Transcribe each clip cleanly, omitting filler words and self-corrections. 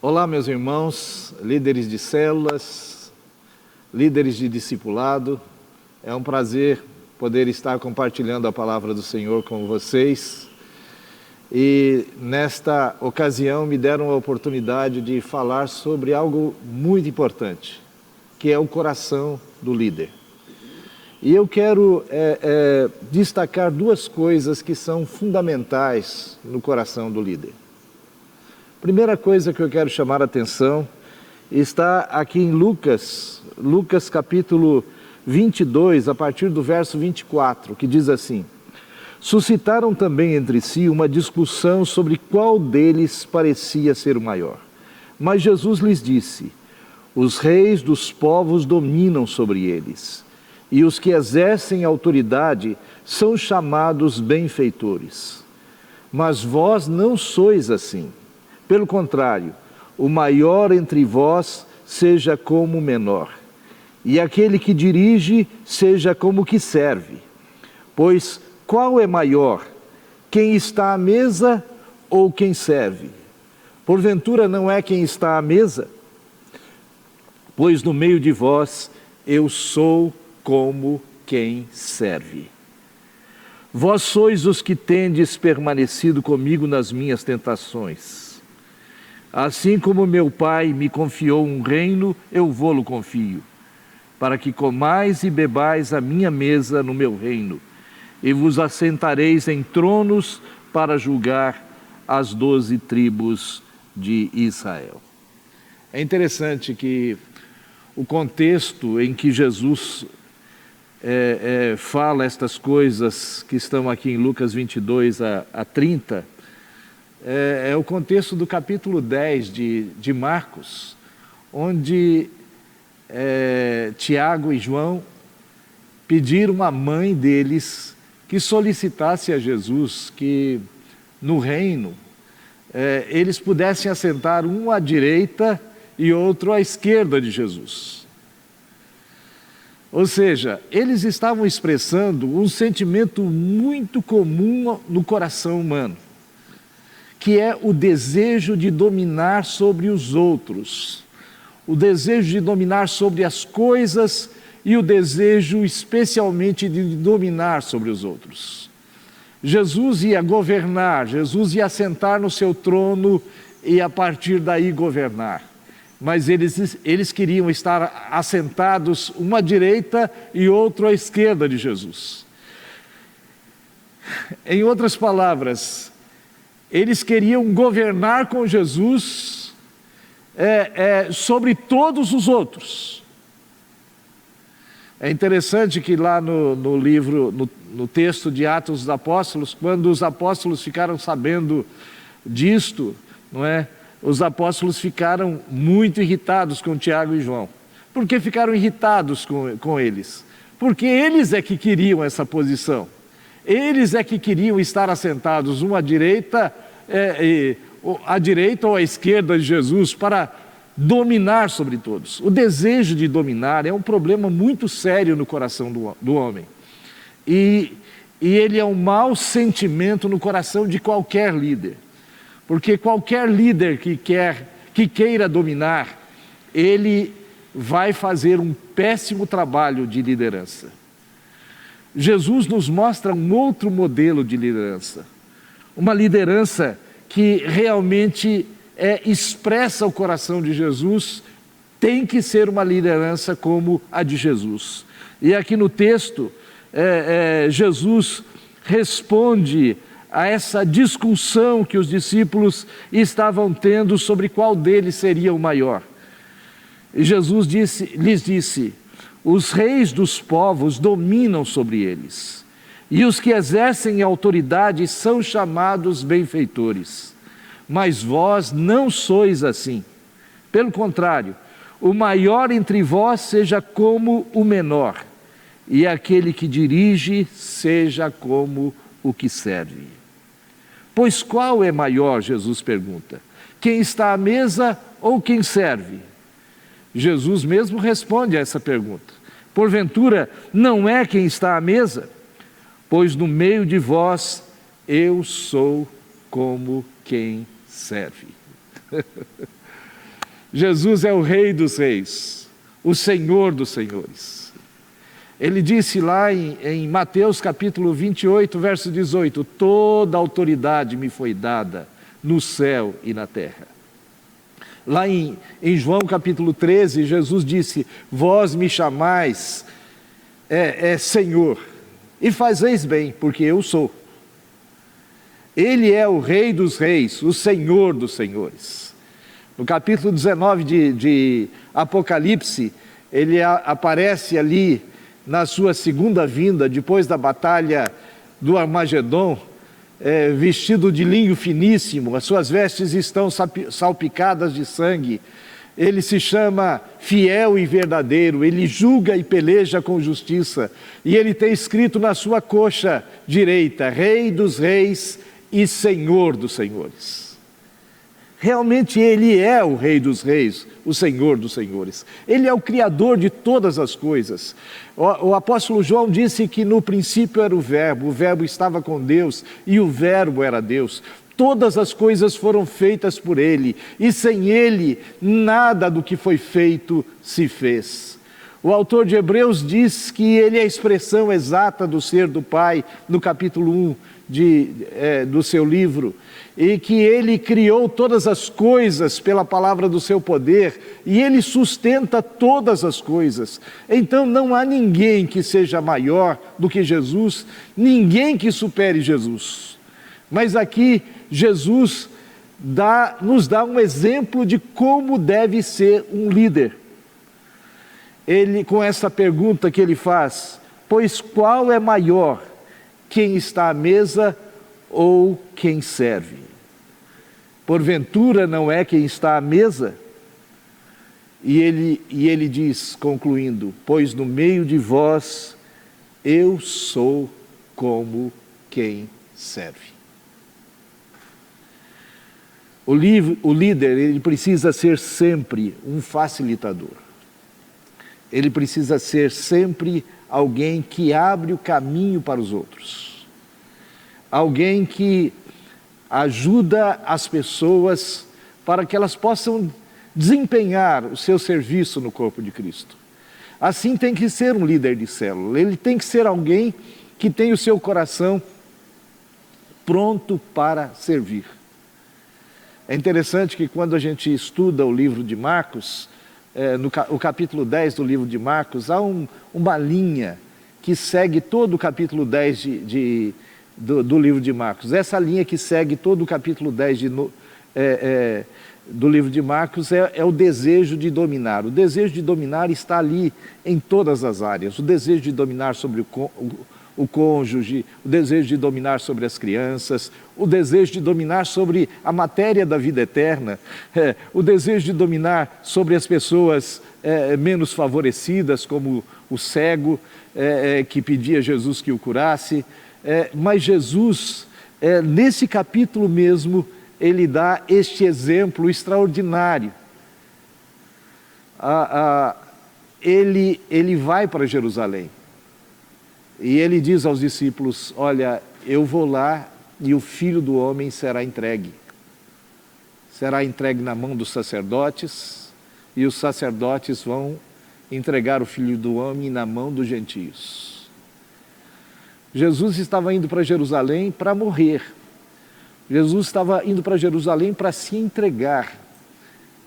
Olá, meus irmãos, líderes de células, líderes de discipulado. É um prazer poder estar compartilhando a palavra do Senhor com vocês. E nesta ocasião me deram a oportunidade de falar sobre algo muito importante, que é o coração do líder. E eu quero destacar duas coisas que são fundamentais no coração do líder. Primeira coisa que eu quero chamar a atenção está aqui em Lucas capítulo 22, a partir do verso 24, que diz assim: suscitaram também entre si uma discussão sobre qual deles parecia ser o maior. Mas Jesus lhes disse: os reis dos povos dominam sobre eles, e os que exercem autoridade são chamados benfeitores. Mas vós não sois assim. Pelo contrário, o maior entre vós seja como o menor, e aquele que dirige seja como o que serve. Pois qual é maior, quem está à mesa ou quem serve? Porventura não é quem está à mesa? Pois no meio de vós eu sou como quem serve. Vós sois os que tendes permanecido comigo nas minhas tentações. Assim como meu Pai me confiou um reino, eu vô-lo confio, para que comais e bebais a minha mesa no meu reino, e vos assentareis em tronos para julgar as 12 tribos de Israel. É interessante que o contexto em que Jesus fala estas coisas que estão aqui em Lucas 22 a 30, é o contexto do capítulo 10 de Marcos, onde Tiago e João pediram à mãe deles que solicitasse a Jesus que no reino eles pudessem assentar um à direita e outro à esquerda de Jesus. Ou seja, eles estavam expressando um sentimento muito comum no coração humano, que é o desejo de dominar sobre os outros, o desejo de dominar sobre as coisas e o desejo especialmente de dominar sobre os outros. Jesus ia governar, Jesus ia sentar no seu trono e a partir daí governar. Mas eles queriam estar assentados uma à direita e outro à esquerda de Jesus. Em outras palavras, eles queriam governar com Jesus sobre todos os outros. É interessante que lá no livro, no texto de Atos dos Apóstolos, quando os apóstolos ficaram sabendo disto, não é? Os apóstolos ficaram muito irritados com Tiago e João. Por que ficaram irritados com eles? Porque eles é que queriam essa posição. Eles é que queriam estar assentados, um à direita ou à esquerda de Jesus, para dominar sobre todos. O desejo de dominar é um problema muito sério no coração do homem. E ele é um mau sentimento no coração de qualquer líder. Porque qualquer líder que queira dominar, ele vai fazer um péssimo trabalho de liderança. Jesus nos mostra um outro modelo de liderança. Uma liderança que realmente expressa o coração de Jesus, tem que ser uma liderança como a de Jesus. E aqui no texto, Jesus responde a essa discussão que os discípulos estavam tendo sobre qual deles seria o maior. E Jesus lhes disse: os reis dos povos dominam sobre eles, e os que exercem autoridade são chamados benfeitores. Mas vós não sois assim. Pelo contrário, o maior entre vós seja como o menor, e aquele que dirige seja como o que serve. Pois qual é maior, Jesus pergunta, quem está à mesa ou quem serve? Jesus mesmo responde a essa pergunta. Porventura, não é quem está à mesa? Pois no meio de vós eu sou como quem serve. Jesus é o Rei dos Reis, o Senhor dos Senhores. Ele disse lá em Mateus capítulo 28, verso 18: toda autoridade me foi dada no céu e na terra. Lá em João capítulo 13, Jesus disse: vós me chamais Senhor, e fazeis bem, porque eu sou. Ele é o Rei dos Reis, o Senhor dos Senhores. No capítulo 19 de Apocalipse, ele aparece ali na sua segunda vinda, depois da batalha do Armagedon, vestido de linho finíssimo, as suas vestes estão salpicadas de sangue. Ele se chama fiel e verdadeiro, ele julga e peleja com justiça, e ele tem escrito na sua coxa direita: Rei dos Reis e Senhor dos Senhores. Realmente ele é o Rei dos Reis, o Senhor dos Senhores. Ele é o Criador de todas as coisas. O apóstolo João disse que no princípio era o Verbo estava com Deus e o Verbo era Deus. Todas as coisas foram feitas por Ele, e sem Ele nada do que foi feito se fez. O autor de Hebreus diz que Ele é a expressão exata do ser do Pai, no capítulo 1 do seu livro, e que Ele criou todas as coisas pela palavra do seu poder, e Ele sustenta todas as coisas. Então não há ninguém que seja maior do que Jesus, ninguém que supere Jesus. Mas aqui Jesus nos dá um exemplo de como deve ser um líder. Ele, com essa pergunta que ele faz: pois qual é maior, quem está à mesa ou quem serve? Porventura não é quem está à mesa? E ele diz, concluindo: pois no meio de vós eu sou como quem serve. O líder, ele precisa ser sempre um facilitador. Ele precisa ser sempre alguém que abre o caminho para os outros. Alguém que ajuda as pessoas para que elas possam desempenhar o seu serviço no corpo de Cristo. Assim tem que ser um líder de célula. Ele tem que ser alguém que tem o seu coração pronto para servir. É interessante que quando a gente estuda o livro de Marcos, no capítulo 10 do livro de Marcos, há uma linha que segue todo o capítulo 10 do livro de Marcos. Essa linha que segue todo o capítulo 10 do livro de Marcos é o desejo de dominar. O desejo de dominar está ali em todas as áreas. O desejo de dominar sobre o cônjuge, o desejo de dominar sobre as crianças, o desejo de dominar sobre a matéria da vida eterna, o desejo de dominar sobre as pessoas menos favorecidas, como o cego que pedia a Jesus que o curasse. Mas Jesus, nesse capítulo mesmo, ele dá este exemplo extraordinário. Ele vai para Jerusalém. E ele diz aos discípulos: olha, eu vou lá e o Filho do Homem será entregue. Será entregue na mão dos sacerdotes, e os sacerdotes vão entregar o Filho do Homem na mão dos gentios. Jesus estava indo para Jerusalém para morrer. Jesus estava indo para Jerusalém para se entregar.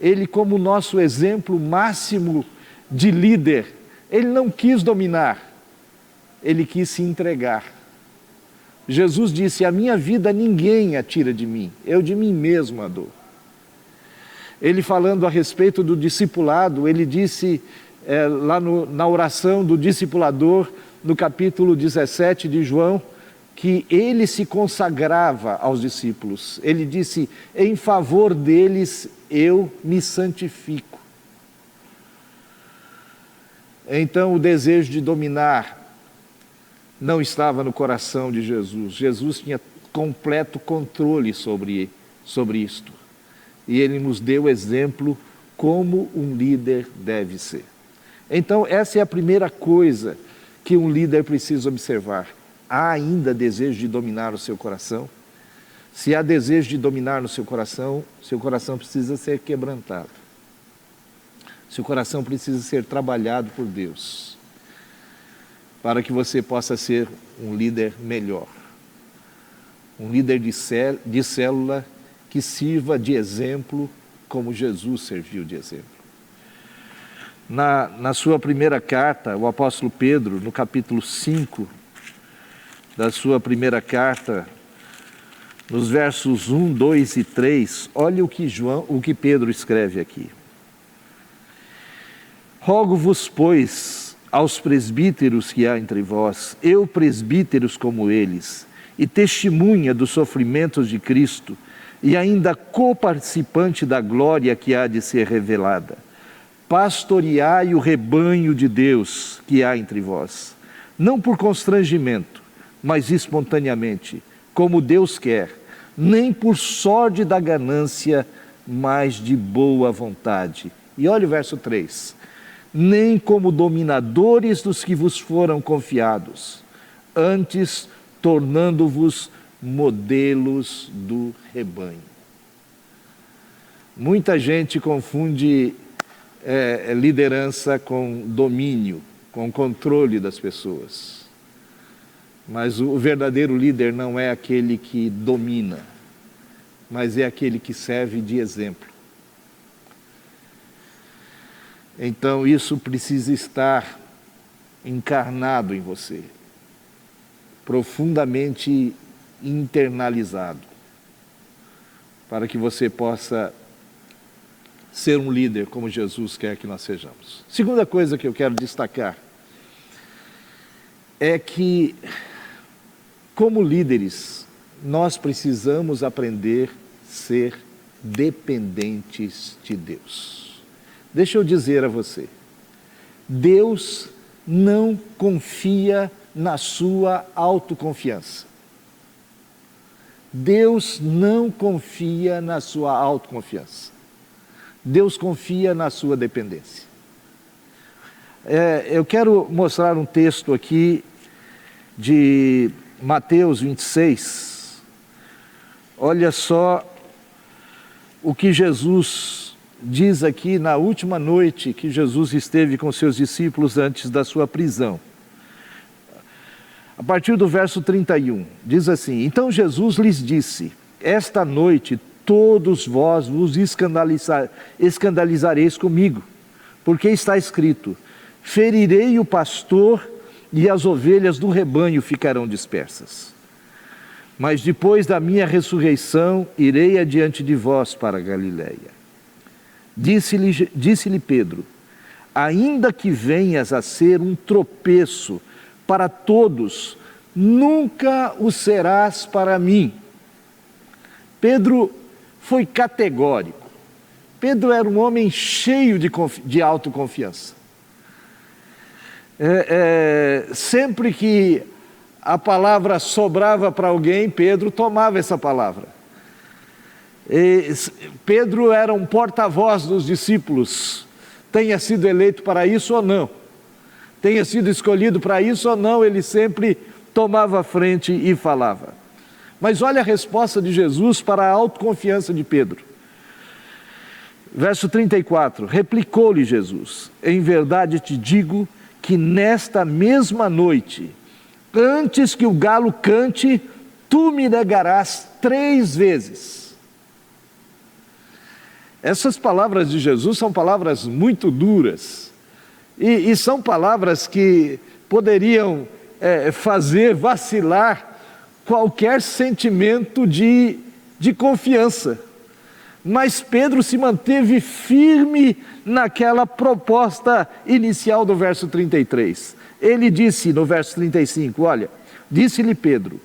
Ele, como nosso exemplo máximo de líder, ele não quis dominar. Ele quis se entregar. Jesus disse: a minha vida ninguém a tira de mim, eu de mim mesmo a dou. Ele, falando a respeito do discipulado, ele disse lá na oração do discipulador, no capítulo 17 de João, que ele se consagrava aos discípulos. Ele disse: em favor deles eu me santifico. Então o desejo de dominar não estava no coração de Jesus. Jesus tinha completo controle sobre isto. E ele nos deu exemplo como um líder deve ser. Então, essa é a primeira coisa que um líder precisa observar. Há ainda desejo de dominar o seu coração? Se há desejo de dominar no seu coração precisa ser quebrantado. Seu coração precisa ser trabalhado por Deus, para que você possa ser um líder melhor. Um líder de célula que sirva de exemplo como Jesus serviu de exemplo. Na sua primeira carta, o apóstolo Pedro, no capítulo 5 da sua primeira carta, nos versos 1, 2 e 3, olha o que Pedro escreve aqui. Rogo-vos, pois, aos presbíteros que há entre vós, eu presbíteros como eles, e testemunha dos sofrimentos de Cristo, e ainda coparticipante da glória que há de ser revelada. Pastoreai o rebanho de Deus que há entre vós, não por constrangimento, mas espontaneamente, como Deus quer, nem por sorte da ganância, mas de boa vontade. E olha o verso 3. Nem como dominadores dos que vos foram confiados, antes tornando-vos modelos do rebanho. Muita gente confunde liderança com domínio, com controle das pessoas. Mas o verdadeiro líder não é aquele que domina, mas é aquele que serve de exemplo. Então isso precisa estar encarnado em você, profundamente internalizado, para que você possa ser um líder como Jesus quer que nós sejamos. Segunda coisa que eu quero destacar é que, como líderes, nós precisamos aprender a ser dependentes de Deus. Deixa eu dizer a você, Deus não confia na sua autoconfiança. Deus não confia na sua autoconfiança. Deus confia na sua dependência. Eu quero mostrar um texto aqui de Mateus 26. Olha só o que Jesus diz aqui na última noite que Jesus esteve com seus discípulos antes da sua prisão. A partir do verso 31, diz assim: Então Jesus lhes disse, esta noite todos vós vos escandalizareis comigo, porque está escrito, ferirei o pastor e as ovelhas do rebanho ficarão dispersas. Mas depois da minha ressurreição, irei adiante de vós para a Galiléia. Disse-lhe Pedro, ainda que venhas a ser um tropeço para todos, nunca o serás para mim. Pedro foi categórico. Pedro era um homem cheio de autoconfiança. Sempre que a palavra sobrava para alguém, Pedro tomava essa palavra. Pedro era um porta-voz dos discípulos, tenha sido eleito para isso ou não, tenha sido escolhido para isso ou não, ele sempre tomava a frente e falava. Mas olha a resposta de Jesus para a autoconfiança de Pedro. Verso 34, replicou-lhe Jesus, em verdade te digo que nesta mesma noite, antes que o galo cante, tu me negarás 3 vezes. Essas palavras de Jesus são palavras muito duras e são palavras que poderiam fazer vacilar qualquer sentimento de confiança. Mas Pedro se manteve firme naquela proposta inicial do verso 33. Ele disse no verso 35, olha, disse-lhe Pedro,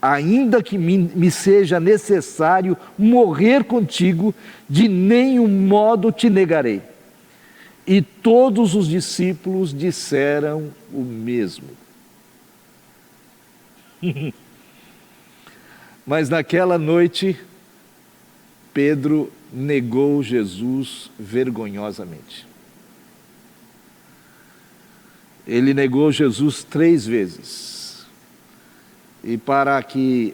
ainda que me seja necessário morrer contigo, de nenhum modo te negarei. E todos os discípulos disseram o mesmo. Mas naquela noite, Pedro negou Jesus vergonhosamente. Ele negou Jesus 3 vezes. E para que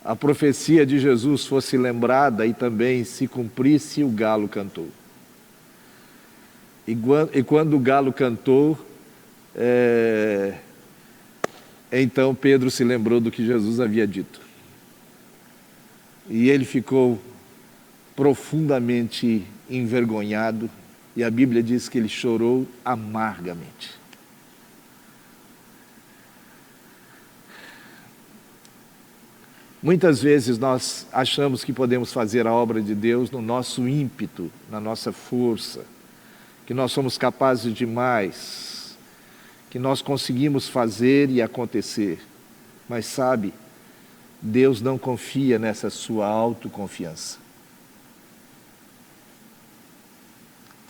a profecia de Jesus fosse lembrada e também se cumprisse, o galo cantou. E quando o galo cantou, então Pedro se lembrou do que Jesus havia dito. E ele ficou profundamente envergonhado, e a Bíblia diz que ele chorou amargamente. Muitas vezes nós achamos que podemos fazer a obra de Deus no nosso ímpeto, na nossa força, que nós somos capazes de mais, que nós conseguimos fazer e acontecer. Mas sabe, Deus não confia nessa sua autoconfiança.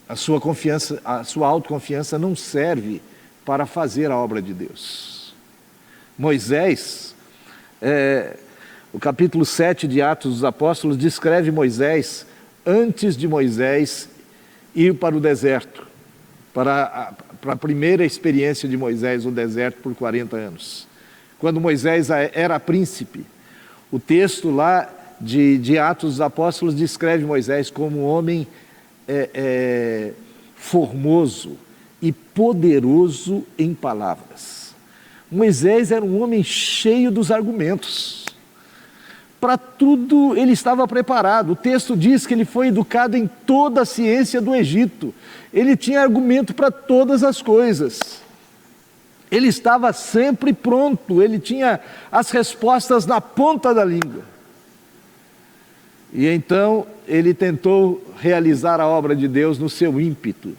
A sua autoconfiança não serve para fazer a obra de Deus. Moisés, o capítulo 7 de Atos dos Apóstolos descreve Moisés antes de Moisés ir para o deserto, para a primeira experiência de Moisés no deserto por 40 anos. Quando Moisés era príncipe, o texto lá de Atos dos Apóstolos descreve Moisés como um homem formoso e poderoso em palavras. Moisés era um homem cheio dos argumentos. Para tudo ele estava preparado. O texto diz que ele foi educado em toda a ciência do Egito. Ele tinha argumento para todas as coisas. Ele estava sempre pronto, ele tinha as respostas na ponta da língua. E então ele tentou realizar a obra de Deus no seu ímpeto.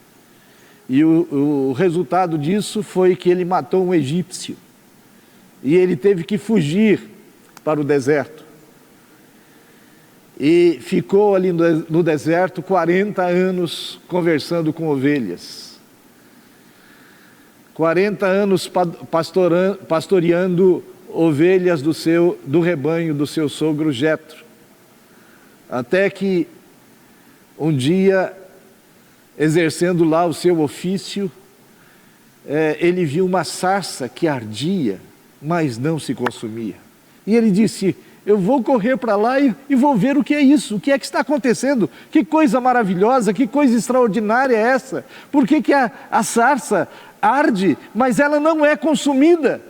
E o resultado disso foi que ele matou um egípcio. E ele teve que fugir para o deserto. E ficou ali no deserto 40 anos conversando com ovelhas. 40 anos pastoreando ovelhas do rebanho do seu sogro Jetro. Até que um dia, exercendo lá o seu ofício, ele viu uma sarça que ardia, mas não se consumia. E ele disse: eu vou correr para lá e vou ver o que é isso, o que é que está acontecendo, que coisa maravilhosa, que coisa extraordinária é essa? Por que a sarça arde, mas ela não é consumida?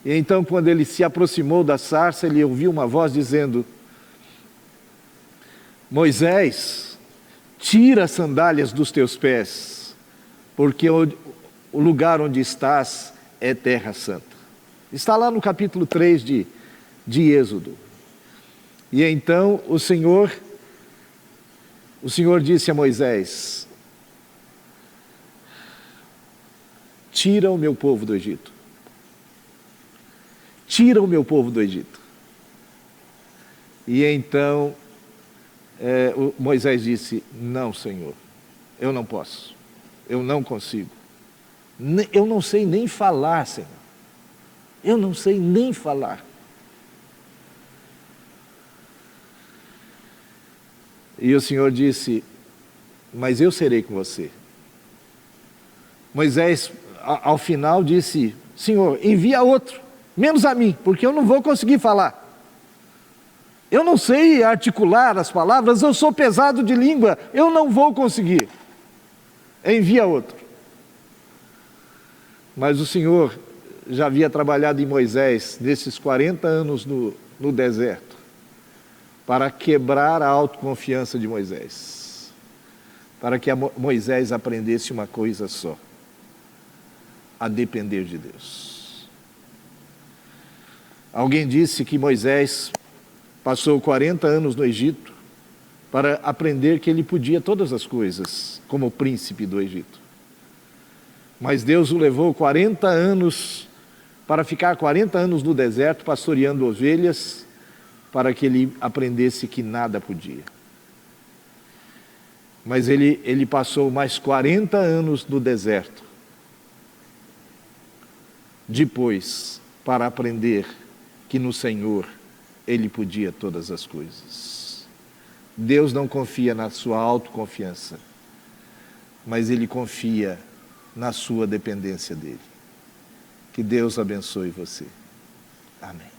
E então, quando ele se aproximou da sarça, ele ouviu uma voz dizendo: Moisés, tira as sandálias dos teus pés, porque o lugar onde estás é terra santa. Está lá no capítulo 3 de Êxodo. E então o Senhor disse a Moisés: tira o meu povo do Egito. Tira o meu povo do Egito. E então Moisés disse: não, Senhor, eu não posso, eu não consigo, eu não sei nem falar, Senhor, eu não sei nem falar. E o Senhor disse: mas eu serei com você. Moisés, ao final, disse: Senhor, envia outro, menos a mim, porque eu não vou conseguir falar. Eu não sei articular as palavras, eu sou pesado de língua, eu não vou conseguir. Envia outro. Mas o Senhor já havia trabalhado em Moisés nesses 40 anos no deserto, para quebrar a autoconfiança de Moisés, para que Moisés aprendesse uma coisa só: a depender de Deus. Alguém disse que Moisés passou 40 anos no Egito para aprender que ele podia todas as coisas como príncipe do Egito. Mas Deus o levou 40 anos para ficar 40 anos no deserto pastoreando ovelhas, para que ele aprendesse que nada podia. Mas ele passou mais 40 anos no deserto depois para aprender que no Senhor ele podia todas as coisas. Deus não confia na sua autoconfiança, mas ele confia na sua dependência dele. Que Deus abençoe você. Amém.